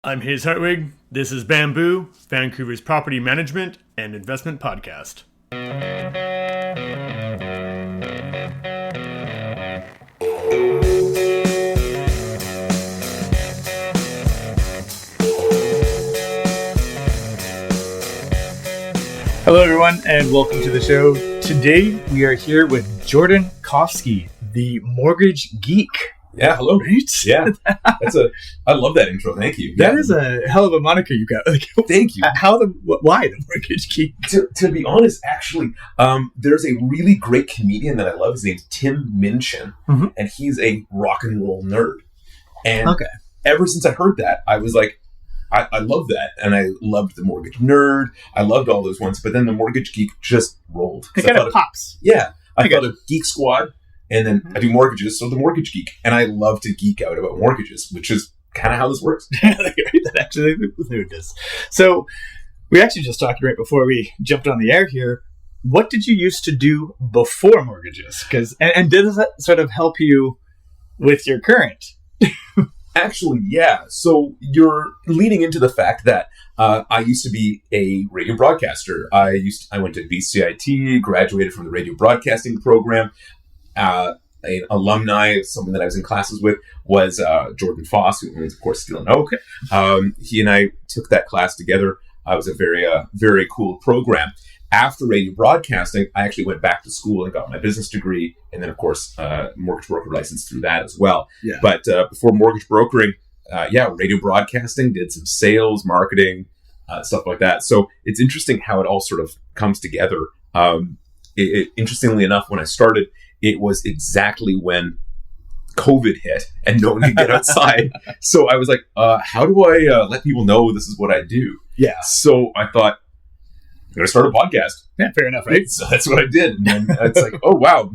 I'm Hayes Hartwig. This is Bamboo, Vancouver's property management and investment podcast. Hello, everyone, and welcome to the show. Today, we are here with Jordan Kofsky, the Mortgage Geek. Yeah, hello. Right? Yeah, I love that intro. Thank you. That is a hell of a moniker you got. Thank you. Why the Mortgage Geek? To be honest, actually, there's a really great comedian that I love. His name's Tim Minchin, and he's a rock and roll nerd. And ever since I heard that, I was like, I love that. And I loved the Mortgage Nerd. I loved all those ones. But then the Mortgage Geek just rolled. It kind of pops. Yeah. I thought of Geek Squad. And then I do mortgages, so the Mortgage Geek. And I love to geek out about mortgages, which is kind of how this works. That actually is. So we actually just talked right before we jumped on the air here. What did you used to do before mortgages? And did that sort of help you with your current? Actually, yeah. So you're leading into the fact that I used to be a radio broadcaster. I went to BCIT, graduated from the radio broadcasting program. An alumni, someone that I was in classes with, was Jordan Kofsky, who owns, of course, Steel and Oak. He and I took that class together. It was a very cool program. After radio broadcasting, I actually went back to school and got my business degree, and then, of course, mortgage broker license through that as well. Yeah. But before mortgage brokering, radio broadcasting, did some sales, marketing, stuff like that. So it's interesting how it all sort of comes together. Interestingly enough, when I started, it was exactly when COVID hit and no one could get outside. So I was like, how do I let people know this is what I do? Yeah. So I thought, I'm going to start a podcast. Yeah, fair enough, right? So that's what I did. And then it's like, oh, wow,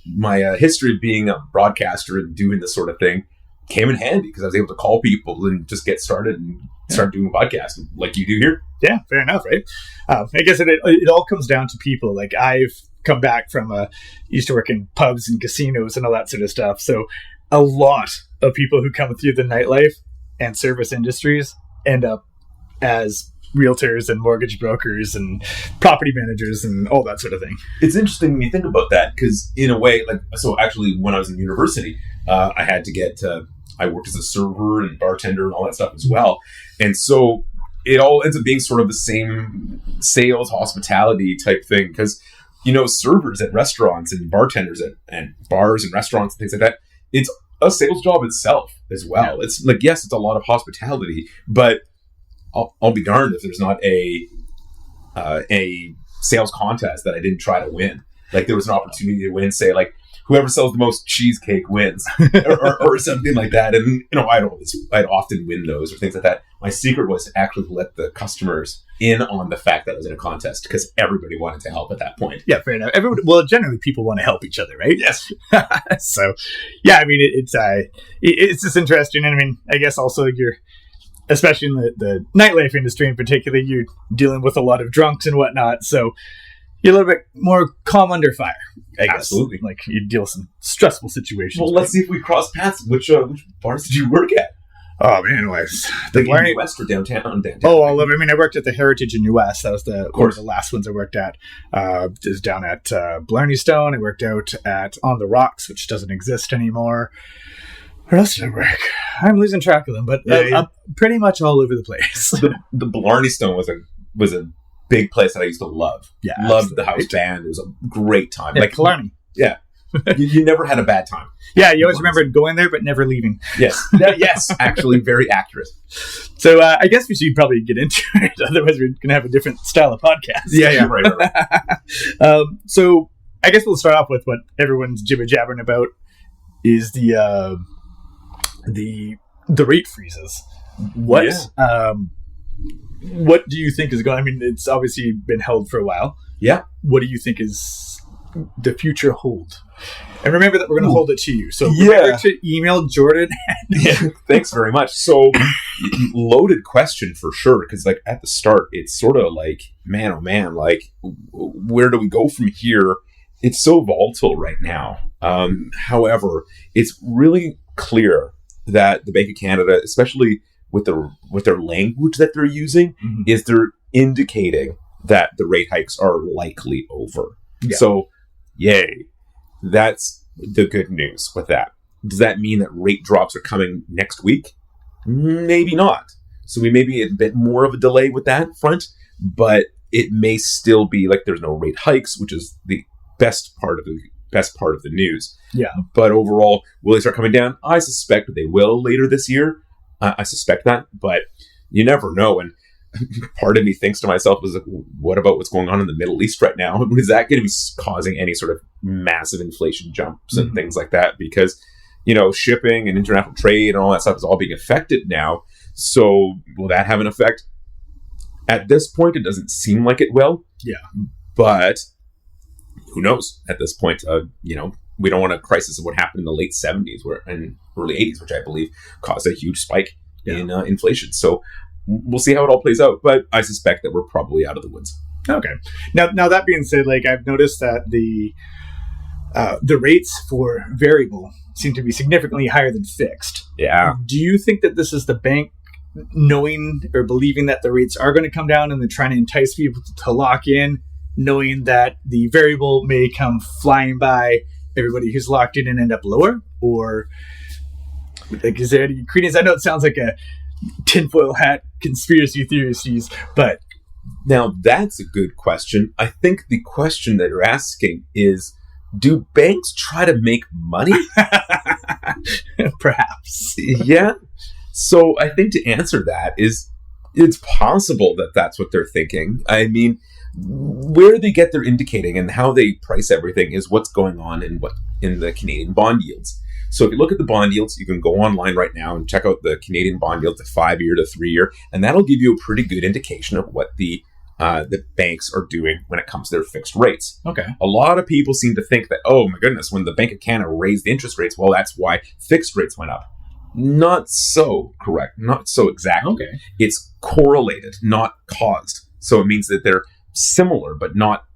my history of being a broadcaster and doing this sort of thing came in handy because I was able to call people and just get started and start doing a podcast like you do here. Yeah, fair enough, right? I guess it all comes down to people. Like I've come back from used to work in pubs and casinos and all that sort of stuff. So a lot of people who come through the nightlife and service industries end up as realtors and mortgage brokers and property managers and all that sort of thing. It's interesting when you think about that because in a way, actually when I was in university, I had to get, I worked as a server and bartender and all that stuff as well. And so it all ends up being sort of the same sales, hospitality type thing because, servers at restaurants and bartenders and bars and restaurants and things like that, it's a sales job itself as well. Yeah. It's like, yes, it's a lot of hospitality, but I'll be darned if there's not a sales contest that I didn't try to win. Like there was an opportunity to win, say like whoever sells the most cheesecake wins or something like that. And, I'd often win those or things like that. My secret was to actually let the customers in on the fact that I was in a contest because everybody wanted to help at that point. Yeah, fair enough. Generally people want to help each other, right? Yes. So, yeah, it's just interesting. And I guess also especially in the nightlife industry in particular, you're dealing with a lot of drunks and whatnot. So you're a little bit more calm under fire, I guess. Absolutely. Like you deal with some stressful situations. Well, let's see if we cross paths. Which bars did you work at? Oh, man, the Blarney West or downtown? Oh, I worked at the Heritage in New West. That was one of the last ones I worked at. Is down at Blarney Stone. I worked out at On the Rocks, which doesn't exist anymore. Where else did I work? I'm losing track of them, but I'm pretty much all over the place. The Blarney Stone was a big place that I used to love. Yeah, loved the house band. It was a great time. Yeah, like Killarney. Yeah, you never had a bad time. Yeah, you always remembered going there, but never leaving. Yes, yes, actually, very accurate. So I guess we should probably get into it. Otherwise, we're going to have a different style of podcast. Yeah, right. So I guess we'll start off with what everyone's jibber jabbering about is the rate freezes. What do you think is going? It's obviously been held for a while. Yeah. What do you think is the future hold? And remember that we're going to hold it to you. So remember to email Jordan. Thanks very much. So loaded question for sure. Because at the start, it's sort of like, man, oh man, where do we go from here? It's so volatile right now. However, it's really clear that the Bank of Canada, especially with their language that they're using is they're indicating that the rate hikes are likely over. Yeah. So, yay. That's the good news with that. Does that mean that rate drops are coming next week? Maybe not. So we may be a bit more of a delay with that front, but it may still be like there's no rate hikes, which is the best part of the news. Yeah. But overall, will they start coming down? I suspect they will later this year. I suspect that, but you never know. And part of me thinks to myself, is like, what about what's going on in the Middle East right now? Is that going to be causing any sort of massive inflation jumps and things like that? Because, shipping and international trade and all that stuff is all being affected now. So will that have an effect? At this point, it doesn't seem like it will. Yeah. But who knows at this point? We don't want a crisis of what happened in the late 70s and early 80s, which I believe caused a huge spike in inflation. So we'll see how it all plays out. But I suspect that we're probably out of the woods. Okay. Now that being said, like I've noticed that the rates for variable seem to be significantly higher than fixed. Yeah. Do you think that this is the bank knowing or believing that the rates are going to come down and they're trying to entice people to lock in, knowing that the variable may come flying by everybody who's locked in and end up lower? Or like, is there any credence? I know it sounds like a tinfoil hat conspiracy theories, but now that's a good question. I think the question that you're asking is, do banks try to make money? Perhaps. Yeah. So I think to answer that is, it's possible that that's what they're thinking. I mean, where they get their indicating and how they price everything is what's going on in the Canadian bond yields. So if you look at the bond yields, you can go online right now and check out the Canadian bond yields, the 5-year to 3-year, and that'll give you a pretty good indication of what the banks are doing when it comes to their fixed rates. Okay. A lot of people seem to think that, oh my goodness, when the Bank of Canada raised the interest rates, well, that's why fixed rates went up. Not so correct. Not so exactly. Okay. It's correlated, not caused. So it means that they're similar, but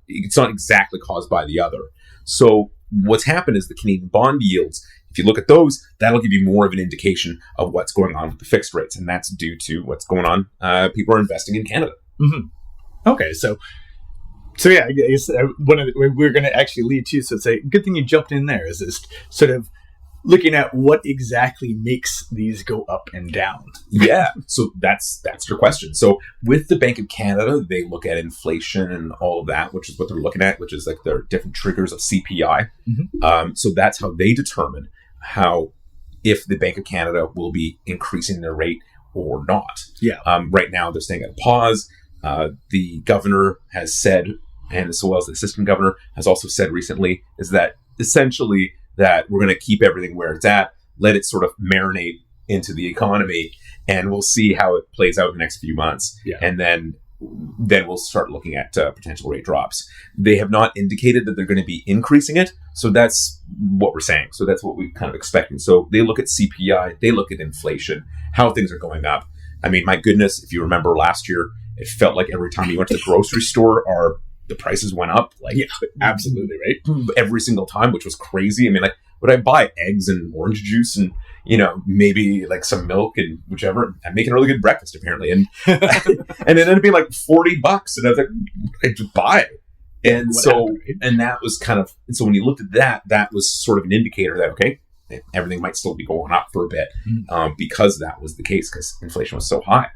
it's not exactly caused by the other. So what's happened is the Canadian bond yields, if you look at those, that'll give you more of an indication of what's going on with the fixed rates. And that's due to what's going on. People are investing in Canada. Mm-hmm. Okay. So yeah, I guess we're going to actually lead to, so it's a good thing you jumped in there, is this sort of looking at what exactly makes these go up and down. Yeah. So that's your question. So with the Bank of Canada, they look at inflation and all of that, which is what they're looking at, which is like their different triggers of CPI. Mm-hmm. So that's how they determine if the Bank of Canada will be increasing their rate or not. Yeah. Right now, they're staying at a pause. The governor has said, and as well as the assistant governor has also said recently, is that essentially that we're going to keep everything where it's at, let it sort of marinate into the economy, and we'll see how it plays out in the next few months. Yeah. And then we'll start looking at potential rate drops. They have not indicated that they're going to be increasing it, so that's what we're saying. So that's what we're kind of expecting. So they look at CPI, they look at inflation, how things are going up. I mean, my goodness, if you remember last year, it felt like every time you went to the grocery store, the prices went up. Like, yeah, absolutely, right? Every single time, which was crazy. I mean, like, would I buy eggs and orange juice and, maybe like some milk and whichever? I'm making a really good breakfast, apparently. And and it ended up being like $40. And I was like, I just buy it. And and that was kind of, and so when you looked at that was sort of an indicator that, okay, everything might still be going up for a bit, because that was the case, because inflation was so high.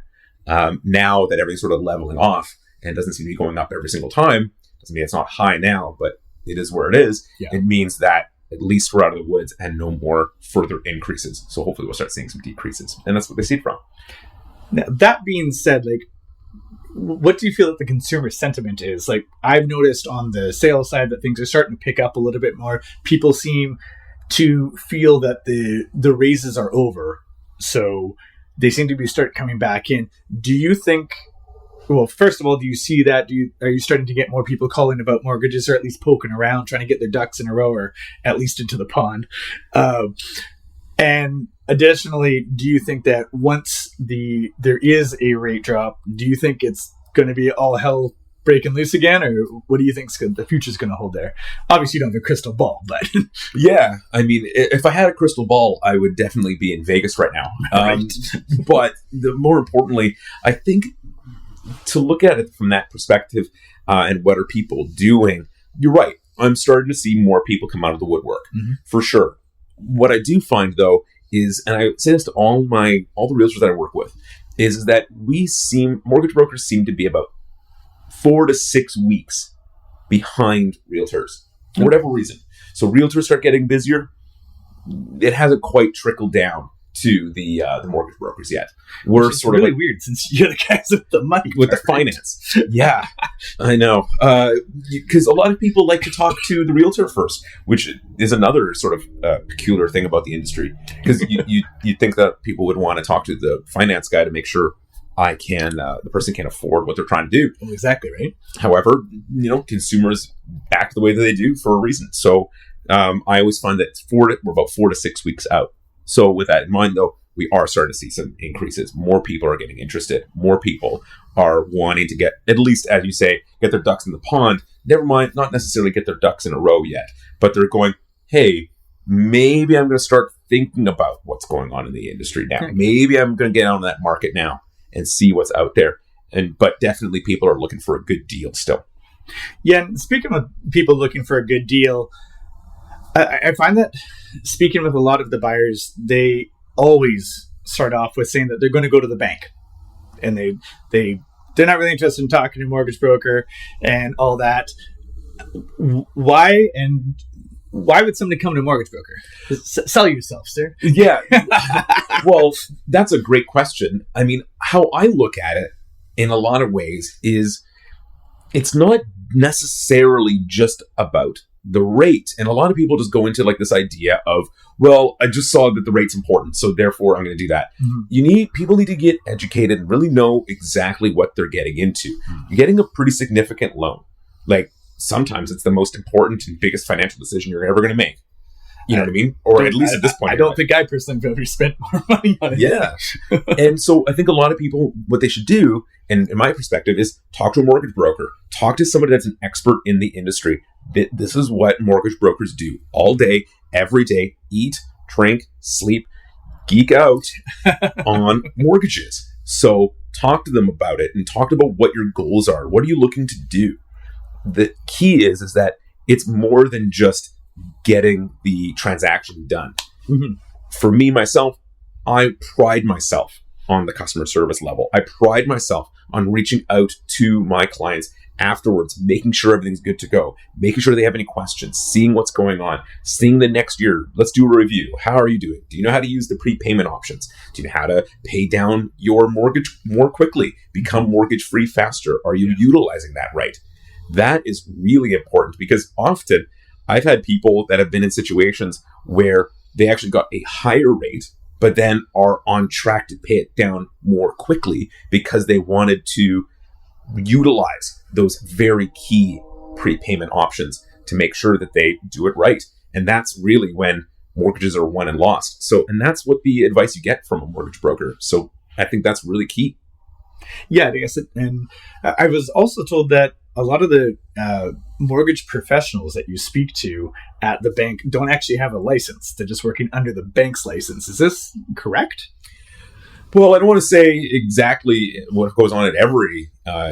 Now that everything's sort of leveling off and doesn't seem to be going up every single time, doesn't mean it's not high now, but it is where it is. Yeah. It means that at least we're out of the woods and no more further increases. So hopefully we'll start seeing some decreases. And that's what they see it from. Now, that being said, like, what do you feel that the consumer sentiment is? Like, I've noticed on the sales side that things are starting to pick up a little bit more. People seem to feel that the raises are over. So they seem to be coming back in. Do you think, well, first of all, do you see that? Are you starting to get more people calling about mortgages, or at least poking around, trying to get their ducks in a row, or at least into the pond? And additionally, do you think that once there is a rate drop, do you think it's going to be all hell breaking loose again, or what do you think the future's going to hold there? Obviously, you don't have a crystal ball, but yeah, I mean, if I had a crystal ball, I would definitely be in Vegas right now. Right. But more importantly, I think to look at it from that perspective, and what are people doing? You're right. I'm starting to see more people come out of the woodwork, for sure. What I do find, though, is, and I say this to all the realtors that I work with, is that mortgage brokers seem to be about 4 to 6 weeks behind realtors for whatever reason. So realtors start getting busier. It hasn't quite trickled down to the mortgage brokers yet. We're it's sort really of like, weird since you're the guys with the money, with the finance. Yeah, I know. Because a lot of people like to talk to the realtor first, which is another sort of peculiar thing about the industry. Because you think that people would want to talk to the finance guy to make sure the person can afford what they're trying to do. Exactly right. However, consumers act the way that they do for a reason. So I always find that we're about 4 to 6 weeks out. So with that in mind, though, we are starting to see some increases. More people are getting interested. More people are wanting to get, at least, as you say, get their ducks in the pond. Never mind, not necessarily get their ducks in a row yet, but they're going, hey, maybe I'm going to start thinking about what's going on in the industry now. Maybe I'm going to get on that market now and see what's out there. But definitely people are looking for a good deal still. Yeah, and speaking of people looking for a good deal, I find that speaking with a lot of the buyers, they always start off with saying that they're going to go to the bank, and they're not really interested in talking to a mortgage broker and all that. Why would somebody come to a mortgage broker? Sell yourself, sir. Yeah. Well, that's a great question. I mean, how I look at it in a lot of ways is it's not necessarily just about the rate. And a lot of people just go into like this idea of, well, I just saw that the rate's important, so therefore I'm going to do that. People need to get educated and really know exactly what they're getting into. You're getting a pretty significant loan. Like, sometimes it's the most important and biggest financial decision you're ever going to make. You know what I mean? Or at least at this point. I don't think I personally have ever spent more money on it. Yeah. And so I think a lot of people, what they should do, and in my perspective, is talk to a mortgage broker. Talk to somebody that's an expert in the industry. This is what mortgage brokers do all day, every day. Eat, drink, sleep, geek out on mortgages. So talk to them about it and talk about what your goals are. What are you looking to do? The key is that it's more than just getting the transaction done. For me, myself, I pride myself on the customer service level. I pride myself on reaching out to my clients afterwards, making sure everything's good to go, making sure they have any questions, seeing what's going on, seeing the next year. Let's do a review. How are you doing? Do you know how to use the prepayment options? Do you know how to pay down your mortgage more quickly, become mortgage free faster? Are you utilizing that right? That is really important, because often I've had people that have been in situations where they actually got a higher rate, but then are on track to pay it down more quickly because they wanted to utilize those very key prepayment options to make sure that they do it right. And that's really when mortgages are won and lost. So, and that's what the advice you get from a mortgage broker. So I think that's really key. Yeah, I guess. And I was also told that a lot of the mortgage professionals that you speak to at the bank don't actually have a license. They're just working under the bank's license. Is this correct? Well, I don't want to say exactly what goes on at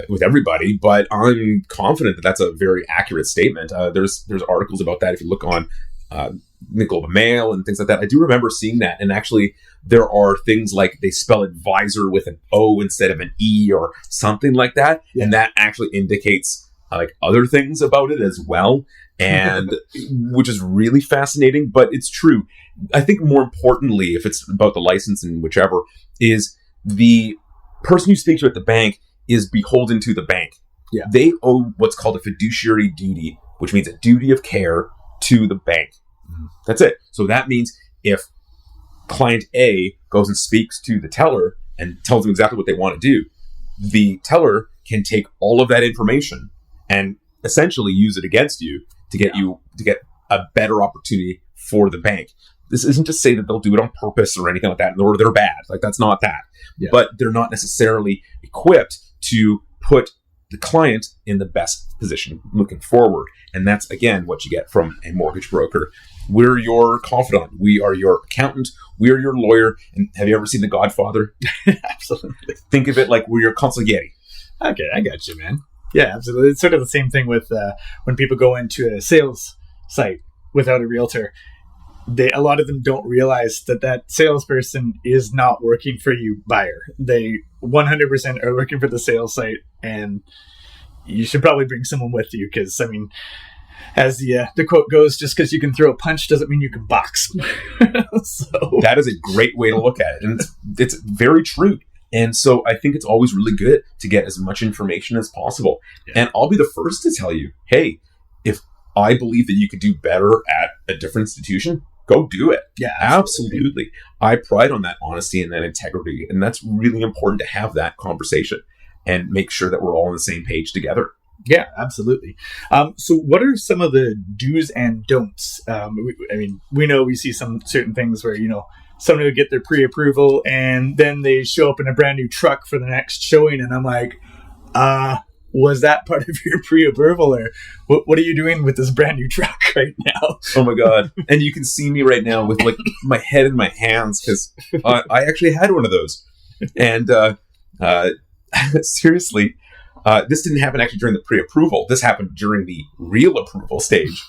with everybody, but I'm confident that that's a very accurate statement. There's articles about that if you look on the Globe and Mail and things like that. I do remember seeing that, and actually there are things like they spell advisor with an O instead of an E or something like that, and that actually indicates like other things about it as well, and which is really fascinating. But it's true. I think more importantly, if it's about the license and whichever, is the person you speak to at the bank is beholden to the bank. Yeah. They owe what's called a fiduciary duty, which means a duty of care to the bank. That's it. So that means if client A goes and speaks to the teller and tells them exactly what they want to do, the teller can take all of that information and essentially use it against you to get a better opportunity for the bank. This isn't to say that they'll do it on purpose or anything like that, or they're bad. Like, that's not that. Yeah. But they're not necessarily equipped to put the client in the best position looking forward. And that's, again, what you get from a mortgage broker. We're your confidant. We are your accountant. We are your lawyer. And have you ever seen The Godfather? Absolutely. Think of it like we're your consigliere. Okay, I got you, man. Yeah, absolutely. It's sort of the same thing with when people go into a sales site without a realtor. A lot of them don't realize that salesperson is not working for you, buyer. They 100% are working for the sales site, and you should probably bring someone with you because, I mean, as the quote goes, just because you can throw a punch doesn't mean you can box. So that is a great way to look at it, and it's very true. And so I think it's always really good to get as much information as possible. Yeah. And I'll be the first to tell you, hey, if I believe that you could do better at a different institution, go do it. Yeah, absolutely. I pride on that honesty and that integrity. And that's really important to have that conversation and make sure that we're all on the same page together. Yeah, absolutely. So what are some of the do's and don'ts? We know we see some certain things where, somebody would get their pre-approval and then they show up in a brand new truck for the next showing. And I'm like, was that part of your pre-approval, or what are you doing with this brand new truck right now? Oh my God. And you can see me right now with like my head in my hands because I actually had one of those. And seriously, this didn't happen actually during the pre-approval. This happened during the real approval stage,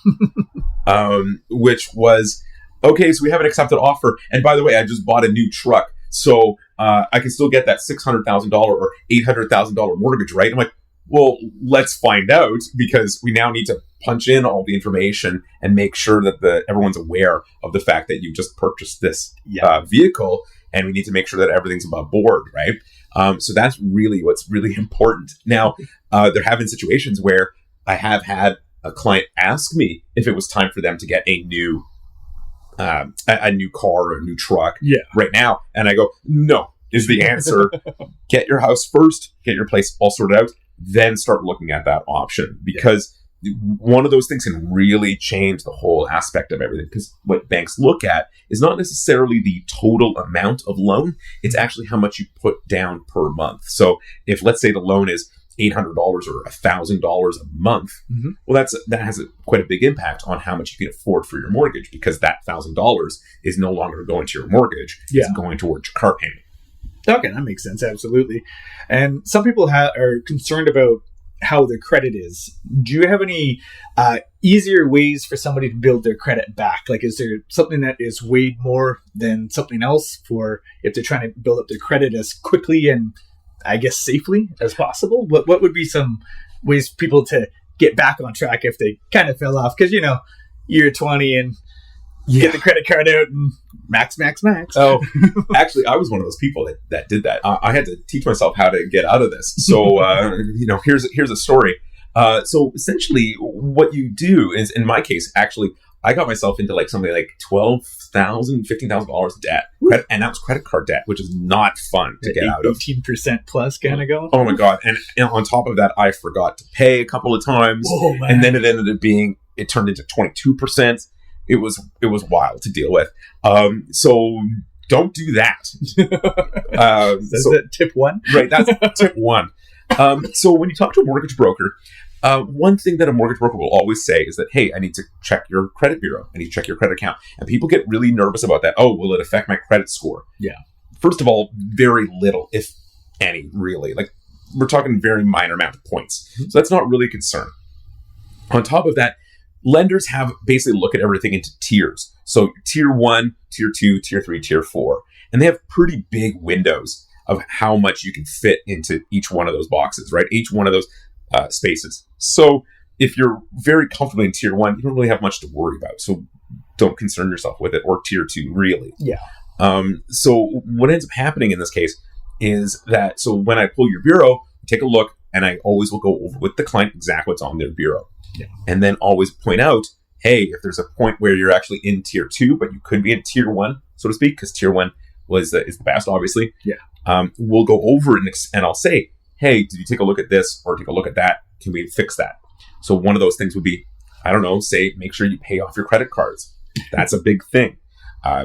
which was, okay, so we have an accepted offer. And by the way, I just bought a new truck. So I can still get that $600,000 or $800,000 mortgage, right? I'm like, well, let's find out, because we now need to punch in all the information and make sure that everyone's aware of the fact that you just purchased this vehicle, and we need to make sure that everything's above board, right? So that's really what's really important. Now, there have been situations where I have had a client ask me if it was time for them to get a new car or a new truck right now, and I go, no, is the answer. Get your house first, get your place all sorted out, then start looking at that option, because one of those things can really change the whole aspect of everything. Because what banks look at is not necessarily the total amount of loan, it's actually how much you put down per month. So if, let's say, the loan is $800 or $1,000 a month, well, that has quite a big impact on how much you can afford for your mortgage, because that $1,000 is no longer going to your mortgage, it's going towards your car payment. Okay, that makes sense. Absolutely. And some people are concerned about how their credit is. Do you have any easier ways for somebody to build their credit back? Like, is there something that is weighed more than something else for if they're trying to build up their credit as quickly and, I guess, safely as possible? What would be some ways for people to get back on track if they kind of fell off? Because, you're 20 and get the credit card out and max. Oh, actually, I was one of those people that did that. I had to teach myself how to get out of this. So, here's a story. So essentially what you do is, in my case, actually, I got myself into like something like $12,000, $15,000 debt. And that was credit card debt, which is not fun to get out of. 18% plus kind of going. Oh my God. And on top of that, I forgot to pay a couple of times. Oh, man. And then it turned into 22%. It was wild to deal with. So don't do that. That's that tip one? Right. That's tip one. So when you talk to a mortgage broker, one thing that a mortgage broker will always say is that, hey, I need to check your credit bureau. I need to check your credit account. And people get really nervous about that. Oh, will it affect my credit score? Yeah. First of all, very little, if any, really. Like, we're talking very minor amount of points. So that's not really a concern. On top of that, lenders have basically look at everything into tiers. So tier 1, tier 2, tier 3, tier 4. And they have pretty big windows of how much you can fit into each one of those boxes, right? Each one of those spaces. So if you're very comfortable in tier 1, you don't really have much to worry about. So don't concern yourself with it, or tier 2, really. Yeah. So what ends up happening in this case is that, so when I pull your bureau, take a look, and I always will go over with the client exactly what's on their bureau. Yeah. And then always point out, hey, if there's a point where you're actually in tier 2, but you could be in tier 1, so to speak, because tier 1 is the best, obviously. Yeah. We'll go over it and I'll say, hey, did you take a look at this or take a look at that? Can we fix that? So one of those things would be, I don't know, say, make sure you pay off your credit cards. That's a big thing.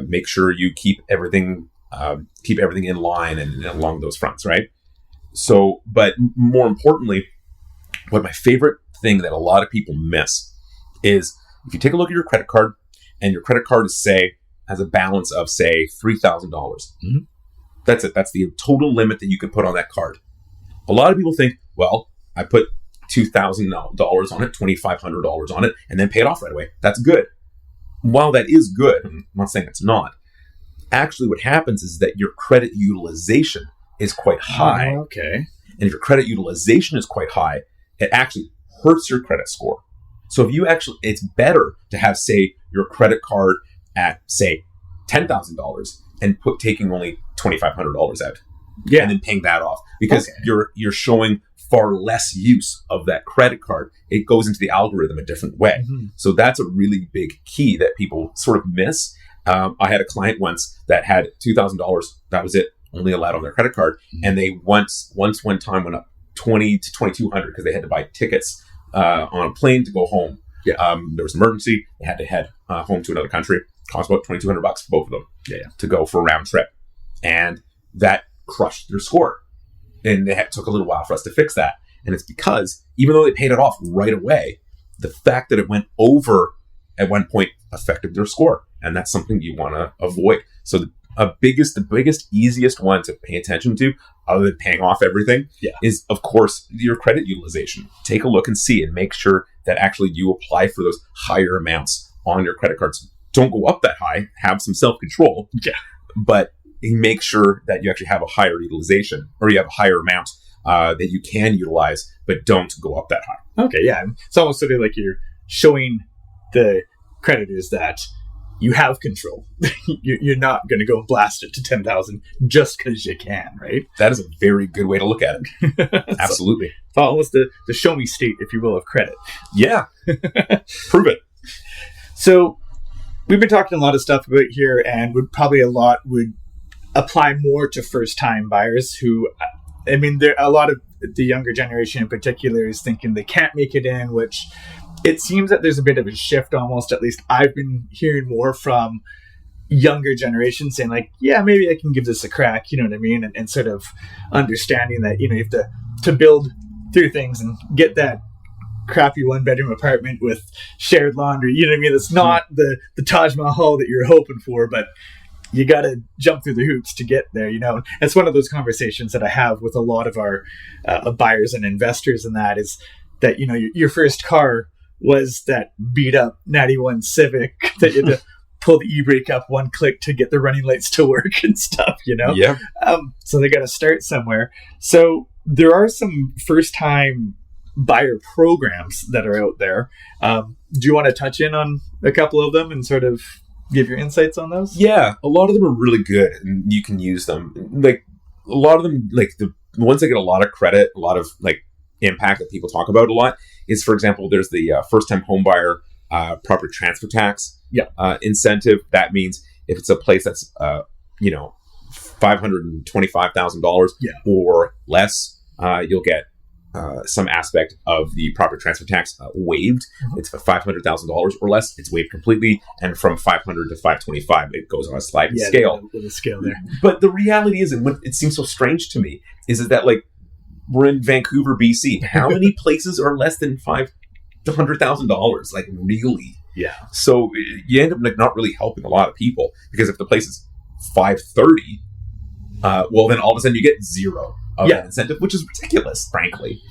Make sure you keep everything in line and along those fronts, right? So, but more importantly, But my favorite thing that a lot of people miss is if you take a look at your credit card and your credit card is, say, has a balance of, say, $3,000. Mm-hmm. That's it. That's the total limit that you can put on that card. A lot of people think, well, I put $2,000 on it, $2,500 on it, and then pay it off right away. That's good. While that is good, I'm not saying it's not. Actually, what happens is that your credit utilization is quite high. Oh, okay. And if your credit utilization is quite high, it actually hurts your credit score. So if you actually, it's better to have, say, your credit card at, say, $10,000 and taking only $2,500 out. Yeah. And then paying that off, because you're showing far less use of that credit card. It goes into the algorithm a different way. Mm-hmm. So that's a really big key that people sort of miss. I had a client once that had $2,000. That was it, only allowed on their credit card. Mm-hmm. And they once one time went up $2,000 to $2,200 because they had to buy tickets on a plane to go home. Yeah. There was an emergency. They had to head home to another country. It cost about $2,200 for both of them to go for a round trip. And that crushed their score. And it took a little while for us to fix that. And it's because even though they paid it off right away, the fact that it went over at one point affected their score. And that's something you want to avoid. So the biggest, easiest one to pay attention to, other than paying off everything, is, of course, your credit utilization. Take a look and see and make sure that actually you apply for those higher amounts on your credit cards. Don't go up that high. Have some self-control. Yeah. But make sure that you actually have a higher utilization, or you have a higher amount that you can utilize, but don't go up that high. Okay, yeah. It's almost sort of like you're showing the creditors that you have control. You're not going to go and blast it to 10,000 just because you can, right? That is a very good way to look at it. Absolutely. It's almost the show me state, if you will, of credit. Yeah. Prove it. So we've been talking a lot of stuff about here, and a lot would apply more to first-time buyers who, I mean, there a lot of the younger generation in particular is thinking they can't make it in, which it seems that there's a bit of a shift almost. At least I've been hearing more from younger generations saying like, yeah, maybe I can give this a crack, you know what I mean? And sort of understanding that, you know, you have to build through things and get that crappy one-bedroom apartment with shared laundry, you know what I mean? It's not the Taj Mahal that you're hoping for, but you got to jump through the hoops to get there, you know? It's one of those conversations that I have with a lot of our buyers and investors, and that is that, you know, your first car was that beat up 91 Civic that you had to pull the e-brake up one click to get the running lights to work and stuff, you know? Yeah. So they got to start somewhere. So there are some first-time buyer programs that are out there. Do you want to touch in on a couple of them and sort of give your insights on those? Yeah, a lot of them are really good and you can use them. Like a lot of them, like the ones that get a lot of credit, a lot of like impact that people talk about a lot is, for example, there's the first-time homebuyer property transfer tax incentive. That means if it's a place that's $525,000 or less, you'll get some aspect of the property transfer tax waived. Mm-hmm. It's $500,000 or less. It's waived completely, and from 500 to 525, it goes on a sliding scale. With a scale there. But the reality is, and what it seems so strange to me, is that like we're in Vancouver, BC. How many places are less than $500,000? Like really? Yeah. So you end up like not really helping a lot of people, because if the place is 530, well then all of a sudden you get zero of that incentive, which is ridiculous, frankly.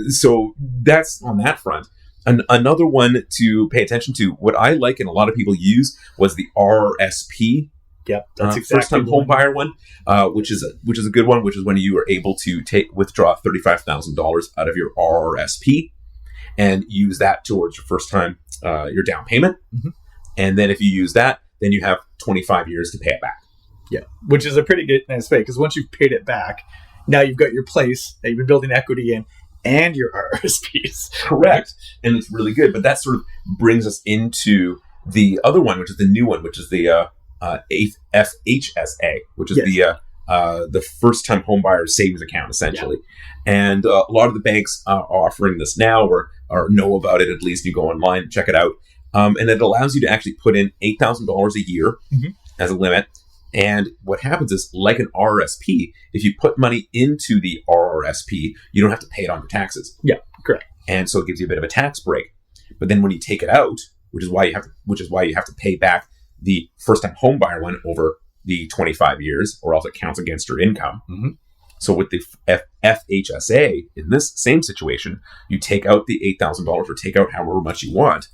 So that's on that front. Another one to pay attention to, what I like and a lot of people use, was the RSP. Yep, that's exactly first-time home buyer one, which is a good one, which is when you are able to withdraw $35,000 out of your RRSP and use that towards your first-time your down payment. Mm-hmm. And then if you use that, then you have 25 years to pay it back. Yeah, which is a pretty good nice way, because once you've paid it back, now you've got your place that you've been building equity in and your RRSPs. Correct, and it's really good. But that sort of brings us into the other one, which is the new one, which is the FHSA, which is the first-time homebuyer savings account, essentially. Yeah. And a lot of the banks are offering this now, or know about it. At least you go online and check it out, and it allows you to actually put in $8,000 a year as a limit. And what happens is, like an RRSP, if you put money into the RRSP, you don't have to pay it on your taxes. Yeah, Correct. And so it gives you a bit of a tax break. But then when you take it out, which is why you have to pay back the first-time home buyer one over the 25 years, or else it counts against your income. Mm-hmm. So with the FHSA, in this same situation, you take out the $8,000 or take out however much you want.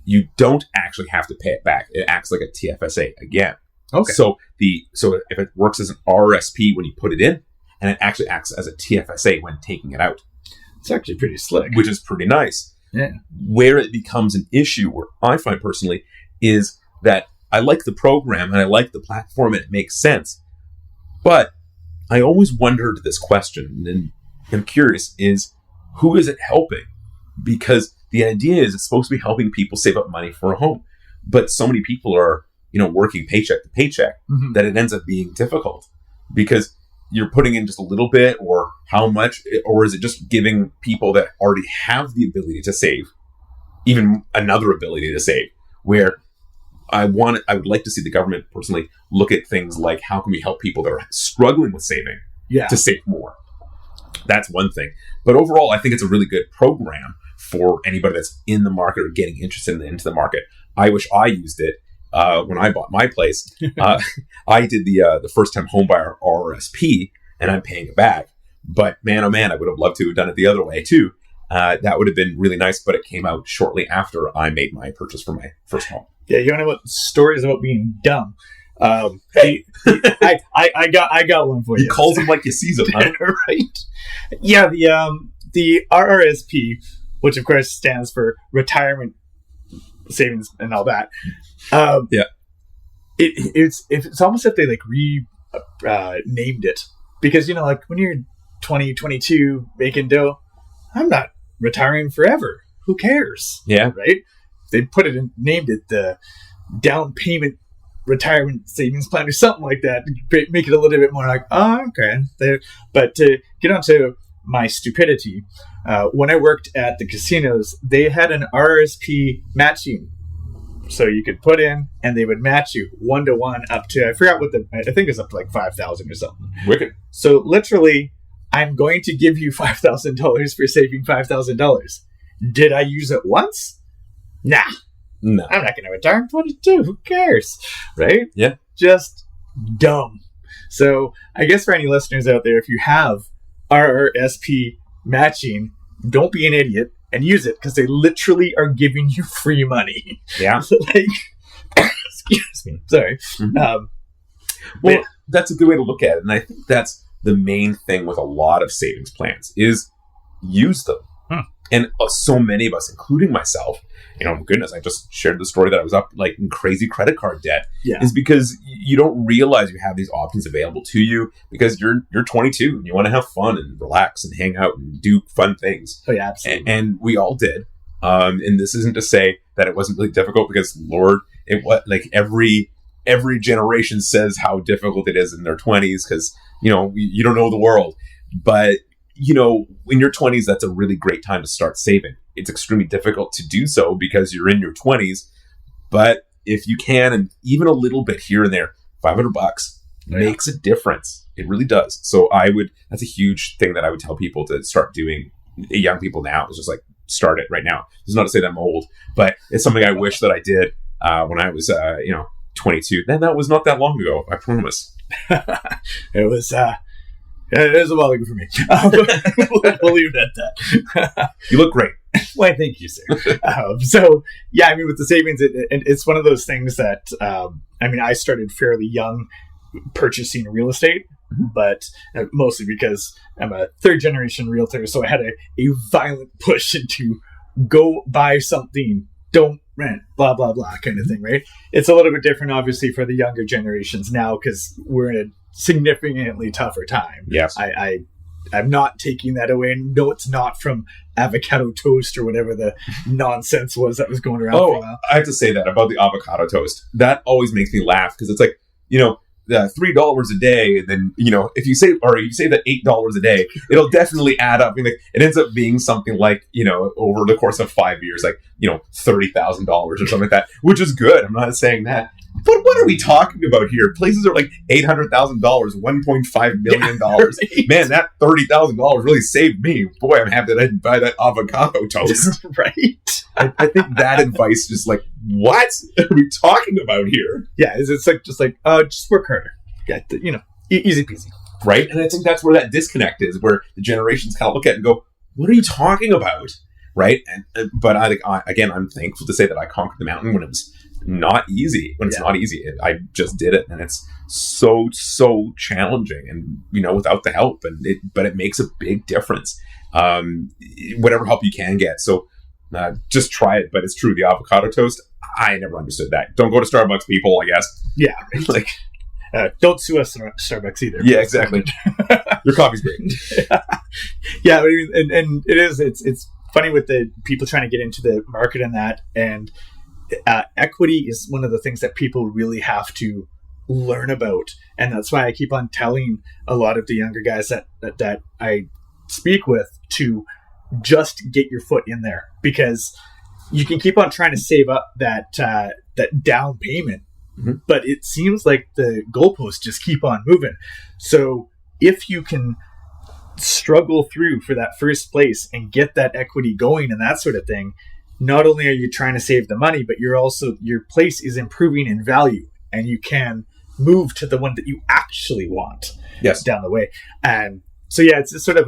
You don't actually have to pay it back. It acts like a TFSA again. Okay. So if it works as an RRSP when you put it in, and it actually acts as a TFSA when taking it out. It's actually pretty slick. Which is pretty nice. Yeah. Where it becomes an issue, where I find personally, is that I like the program and I like the platform and it makes sense. But I always wondered this question, and I'm curious, is who is it helping? Because the idea is it's supposed to be helping people save up money for a home. But so many people are, working paycheck to paycheck that it ends up being difficult because you're putting in just a little bit, or how much, or is it just giving people that already have the ability to save even another ability to save? Where I would like to see the government personally look at things like, how can we help people that are struggling with saving to save more? That's one thing. But overall, I think it's a really good program for anybody that's in the market or getting interested into the market. I wish I used it when I bought my place. I did the first-time homebuyer RRSP, and I'm paying it back. But man, oh man, I would have loved to have done it the other way too. That would have been really nice, but it came out shortly after I made my purchase for my first home. Yeah, you want to know what stories about being dumb? I got one for you. You calls them like you sees them, huh? Right? Yeah, the RRSP, which of course stands for retirement savings and all that. It's almost if they like named it, because like when you're 20, 22 making dough, I'm not retiring forever. Who cares? Yeah, right. They put it in, named it the down payment retirement savings plan or something like that. Make it a little bit more like, oh, okay. But to get onto my stupidity, when I worked at the casinos, they had an RRSP matching. So you could put in and they would match you 1-to-1 up to, I forgot I think it was up to like 5,000 or something. Wicked. So literally, I'm going to give you $5,000 for saving $5,000. Did I use it once? Nah. No. I'm not going to retire in 22. Who cares? Right? Yeah. Just dumb. So I guess for any listeners out there, if you have RRSP matching, don't be an idiot and use it, because they literally are giving you free money. Yeah. Excuse me. Sorry. Mm-hmm. That's a good way to look at it. And I think that's the main thing with a lot of savings plans is use them. And so many of us, including myself, goodness, I just shared the story that I was up like in crazy credit card debt, is because you don't realize you have these options available to you because you're 22 and you want to have fun and relax and hang out and do fun things. Oh yeah, absolutely. And we all did. And this isn't to say that it wasn't really difficult, because Lord, it was like every generation says how difficult it is in their 20s because, you don't know the world. But in your 20s, that's a really great time to start saving. It's extremely difficult to do so because you're in your 20s. But if you can, and even a little bit here and there, $500 makes a difference. It really does. So that's a huge thing that I would tell people to start doing. Young people now is just like, start it right now. This is not to say that I'm old, but it's something I wish that I did when I was, 22. Then that was not that long ago. I promise. It was a while ago for me. We'll leave it at that. You look great. Why, thank you, sir. So, yeah, with the savings, it's one of those things that, I started fairly young purchasing real estate, but mostly because I'm a third-generation realtor, so I had a violent push into go buy something, don't rent, blah, blah, blah kind of thing, right? It's a little bit different, obviously, for the younger generations now because we're in a significantly tougher time. Yes. I'm not taking that away. And no, it's not from avocado toast or whatever the nonsense was that was going around for a while. I have to say that about the avocado toast. That always makes me laugh because it's like, $3 a day. And then, if you say that $8 a day, it'll definitely add up. It ends up being something like, over the course of 5 years, like, $30,000 or something like that, which is good. I'm not saying that. But what are we talking about here? Places are like $800,000, $1.5 million. Right. Man, that $30,000 really saved me. Boy, I'm happy that I didn't buy that avocado toast. Right. I think that advice is like, what are we talking about here? Yeah, it's like just work harder. Yeah, easy peasy. Right, and I think that's where that disconnect is, where the generations kind of look at it and go, "What are you talking about?" Right, but I'm thankful to say that I conquered the mountain when it was not easy. When it's not easy, I just did it, and it's so challenging, and without the help, but it makes a big difference. Whatever help you can get, so just try it. But it's true, the avocado toast, I never understood that. Don't go to Starbucks, people. I guess. Yeah, like. Don't sue us in Starbucks either. Yeah, exactly. Your coffee's great. Yeah, and it's funny with the people trying to get into the market and that, and equity is one of the things that people really have to learn about, and that's why I keep on telling a lot of the younger guys that I speak with to just get your foot in there, because you can keep on trying to save up that down payment. Mm-hmm. But it seems like the goalposts just keep on moving. So if you can struggle through for that first place and get that equity going and that sort of thing, not only are you trying to save the money, but your place is improving in value, and you can move to the one that you actually want down the way. And so, yeah, it's just sort of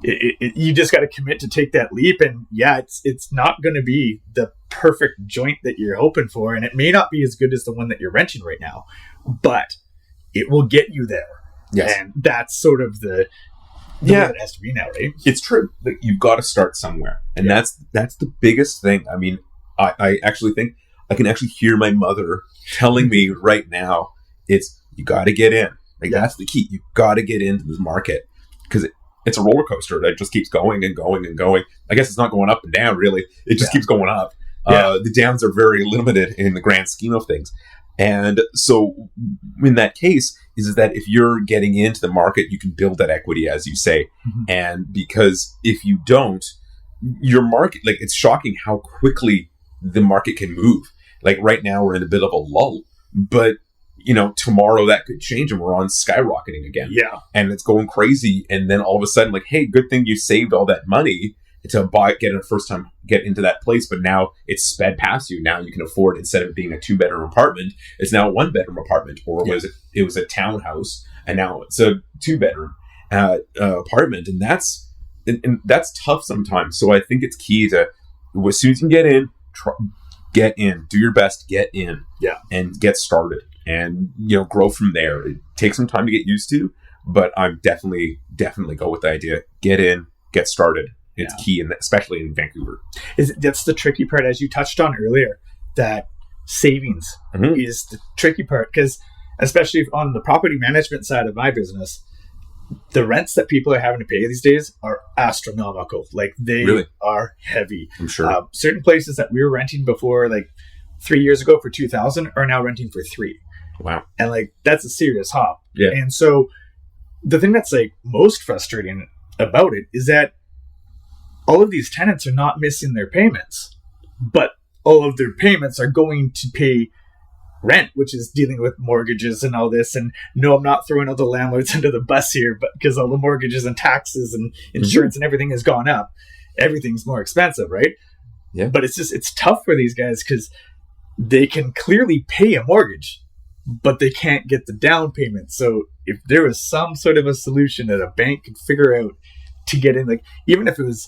you just got to commit to take that leap. And it's not going to be the perfect joint that you're hoping for, and it may not be as good as the one that you're renting right now, but it will get you there. Yes. And that's sort of the way it has to be now, right? It's true. Like, you've got to start somewhere, and that's the biggest thing. I mean, I actually think I can actually hear my mother telling me right now, you got to get in. Like, that's the key. You got to get into this market, because it's a roller coaster that just keeps going and going and going. I guess it's not going up and down, really. It just keeps going up. The downs are very limited in the grand scheme of things. And so in that case is that if you're getting into the market, you can build that equity, as you say. Mm-hmm. And because if you don't, your market, like, it's shocking how quickly the market can move. Like, right now we're in a bit of a lull, but tomorrow that could change and we're on skyrocketing again. Yeah. And it's going crazy. And then all of a sudden, like, hey, good thing you saved all that money to get into that place. But now it's sped past you. Now you can afford, instead of being a 2-bedroom apartment, it's now a 1-bedroom apartment, or it was a townhouse, and now it's a 2-bedroom apartment. And that's tough sometimes. So I think it's key to, as soon as you can get in, do your best, get in, and get started. And grow from there. It takes some time to get used to, but I'm definitely go with the idea. Get in, get started. It's key, and especially in Vancouver. That's the tricky part, as you touched on earlier. That savings is the tricky part, because especially on the property management side of my business, the rents that people are having to pay these days are astronomical. Like, they are heavy. I'm sure. Certain places that we were renting before, like 3 years ago for $2,000, are now renting for $3,000. Wow. And like, that's a serious hop. Yeah. And so the thing that's like most frustrating about it is that all of these tenants are not missing their payments, but all of their payments are going to pay rent, which is dealing with mortgages and all this. And no, I'm not throwing all the landlords under the bus here, but because all the mortgages and taxes and insurance and everything has gone up, everything's more expensive, right? Yeah. But it's tough for these guys, because they can clearly pay a mortgage, but they can't get the down payment. So if there was some sort of a solution that a bank could figure out to get in, like, even if it was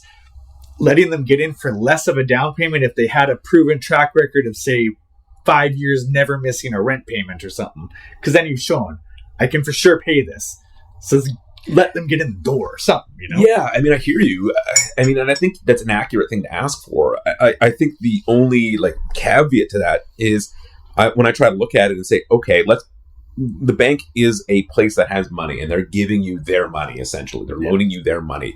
letting them get in for less of a down payment, if they had a proven track record of, say, 5 years never missing a rent payment or something, because then you've shown, I can for sure pay this. So let them get in the door or something, Yeah, I mean, I hear you. I mean, and I think that's an accurate thing to ask for. I think the only, like, caveat to that is, when I try to look at it and say, okay, the bank is a place that has money, and they're giving you their money, essentially. They're loaning you their money.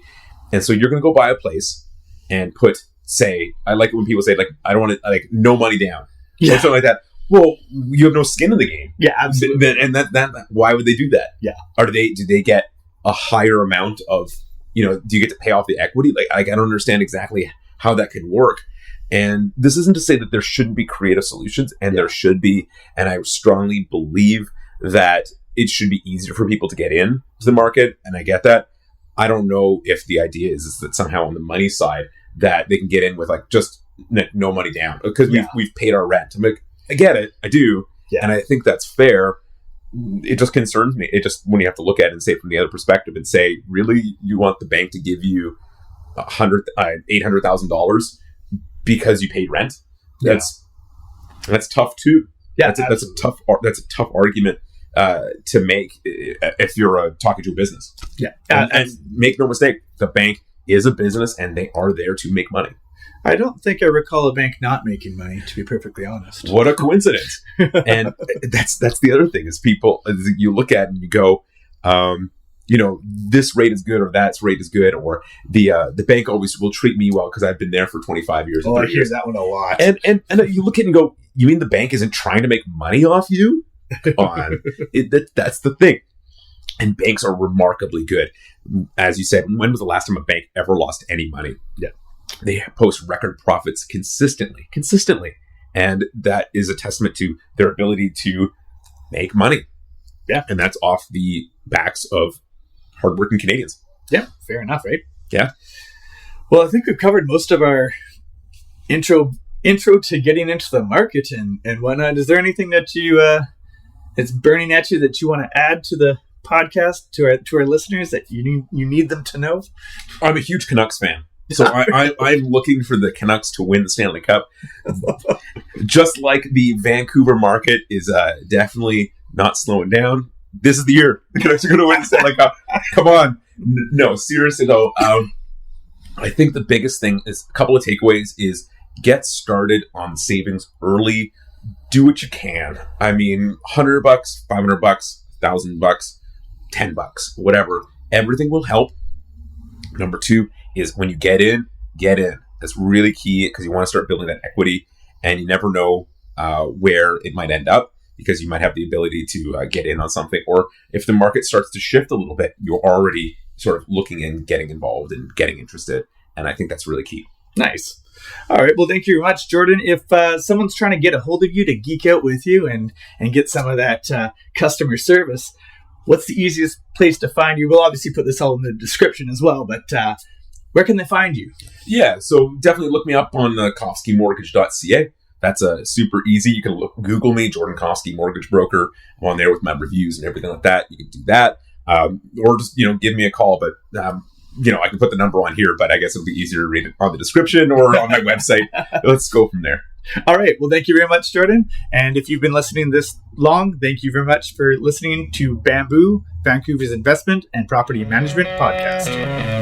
And so you're going to go buy a place and I like it when people say, like, I don't want to, like, no money down. Yeah. Or something like that. Well, you have no skin in the game. Yeah, absolutely. And that why would they do that? Yeah. Or do they get a higher amount of, do you get to pay off the equity? Like, I don't understand exactly how that could work. And this isn't to say that there shouldn't be creative solutions, and there should be. And I strongly believe that it should be easier for people to get in to the market. And I get that. I don't know if the idea is that somehow on the money side that they can get in with like just no money down because we've paid our rent. I'm like, I get it. I do. Yeah. And I think that's fair. It just concerns me. It just, when you have to look at it and say it from the other perspective and say, really, you want the bank to give you $800,000 because you paid rent? That's tough too. Yeah, that's a tough argument to make if you're talking to a business. Yeah, and make no mistake, the bank is a business and they are there to make money. I don't think I recall a bank not making money, to be perfectly honest. What a coincidence. And that's the other thing is people, you look at it and you go, this rate is good or that rate is good, or the bank always will treat me well because I've been there for 25 years. Oh, I hear that one a lot. And you look at it and go, you mean the bank isn't trying to make money off you? Come on. That's the thing. And banks are remarkably good. As you said, when was the last time a bank ever lost any money? Yeah. They post record profits consistently. And that is a testament to their ability to make money. Yeah. And that's off the backs of hardworking Canadians. Yeah, fair enough, right? Yeah. Well, I think we've covered most of our intro to getting into the market and whatnot. Is there anything that you that's burning at you that you want to add to the podcast, to our listeners, that you need them to know? I'm a huge Canucks fan. So I'm looking for the Canucks to win the Stanley Cup. Just like the Vancouver market is definitely not slowing down. This is the year the Canucks are going to win the Stanley Cup. Come on. No, seriously though. I think the biggest thing is a couple of takeaways is get started on savings early. Do what you can. I mean, $100, $500, $1,000, $10, whatever. Everything will help. Number 2 is when you get in. That's really key because you want to start building that equity, and you never know where it might end up because you might have the ability to get in on something. Or if the market starts to shift a little bit, you're already sort of looking and getting involved and getting interested. And I think that's really key. Nice. All right. Well, thank you very much, Jordan. If someone's trying to get a hold of you to geek out with you and get some of that customer service, what's the easiest place to find you? We'll obviously put this all in the description as well, but where can they find you? Yeah, so definitely look me up on KofskyMortgage.ca. That's super easy. You can Google me, Jordan Kofsky, mortgage broker. I'm on there with my reviews and everything like that. You can do that. Or just, give me a call. But, I can put the number on here, but I guess it'll be easier to read it on the description or on my website. Let's go from there. All right. Well, thank you very much, Jordan. And if you've been listening this long, thank you very much for listening to Bamboo, Vancouver's investment and property management podcast.